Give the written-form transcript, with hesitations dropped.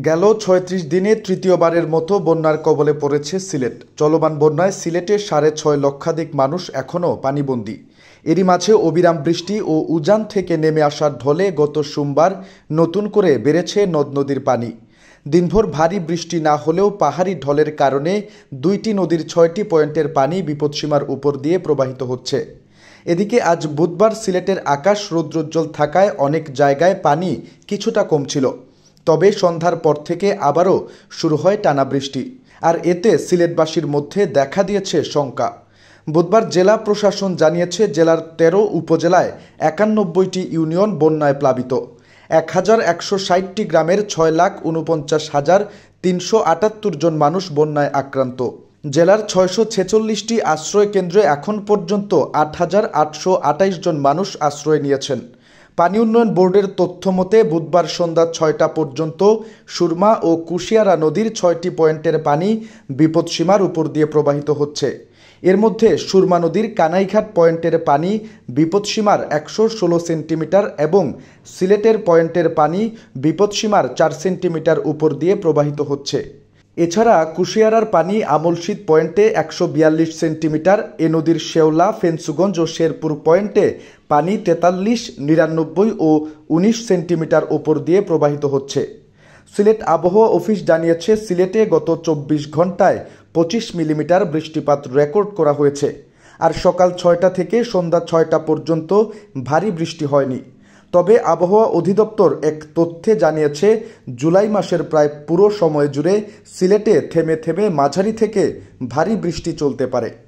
গেল ৩৬ দিনে তৃতীয়বারের মতো বন্যার কবলে পড়েছে সিলেট। চলমান বন্যায় সিলেটে ৬.৫ লক্ষাধিক মানুষ এখনও পানিবন্দী। এরই মাঝে অবিরাম বৃষ্টি ও উজান থেকে নেমে আসার ঢলে গত সোমবার নতুন করে বেড়েছে নদ-নদীর পানি। দিনভর ভারী বৃষ্টি না হলেও পাহাড়ি ঢলের কারণে দুইটি নদীর ৬টি পয়েন্টের পানি বিপদসীমার উপর দিয়ে প্রবাহিত হচ্ছে। এদিকে আজ বুধবার সিলেটের আকাশ রৌদ্রোজ্জ্বল থাকায় অনেক জায়গায় পানি কিছুটা কমছিল। তবে সন্ধ্যার পর থেকে আবারও শুরু হয় টানা বৃষ্টি, আর এতে সিলেটবাসীর মধ্যে দেখা দিয়েছে শঙ্কা। বুধবার জেলা প্রশাসন জানিয়েছে জেলার ১৩ উপজেলায় ৯১টি ইউনিয়ন বন্যায় প্লাবিত। ১,১৬০টি গ্রামের ৬,৪৯,৩৭৮ জন মানুষ বন্যায় আক্রান্ত। জেলার ৬৪৬টি আশ্রয় কেন্দ্রে এখন পর্যন্ত ৮,৮২৮ জন মানুষ আশ্রয় নিয়েছেন। পানি উন্নয়ন বোর্ডের তথ্য মতে বুধবার সন্ধ্যা ৬টা পর্যন্ত সুরমা ও কুশিয়ারা নদীর ৬টি পয়েন্টের পানি বিপদসীমার উপর দিয়ে প্রবাহিত হচ্ছে। এর মধ্যে সুরমা নদীর কানাইঘাট পয়েন্টের পানি বিপদসীমার ১১৬ সেন্টিমিটার এবং সিলেটের পয়েন্টের পানি বিপদসীমার ৪ সেন্টিমিটার উপর দিয়ে প্রবাহিত হচ্ছে। এছাড়া কুশিয়ারার পানি আমলশীত পয়েন্টে ১৪২ সেন্টিমিটার, এ নদীর শেওলা, ফেঞ্চুগঞ্জ ও শেরপুর পয়েন্টে পানি ৪৩, ৯৯ ও ১৯ সেন্টিমিটার উপর দিয়ে প্রবাহিত হচ্ছে। সিলেট আবহাওয়া অফিস জানিয়েছে সিলেটে গত ২৪ ঘন্টায় ২৫ মিলিমিটার বৃষ্টিপাত রেকর্ড করা হয়েছে, আর সকাল ৬টা থেকে সন্ধ্যা ৬টা পর্যন্ত ভারী বৃষ্টি হয়নি। তবে আবহাওয়া অধিদপ্তর এক তথ্যে জানিয়েছে জুলাই মাসের প্রায় পুরো সময় জুড়ে সিলেটে থেমে থেমে মাঝারি থেকে ভারী বৃষ্টি চলতে পারে।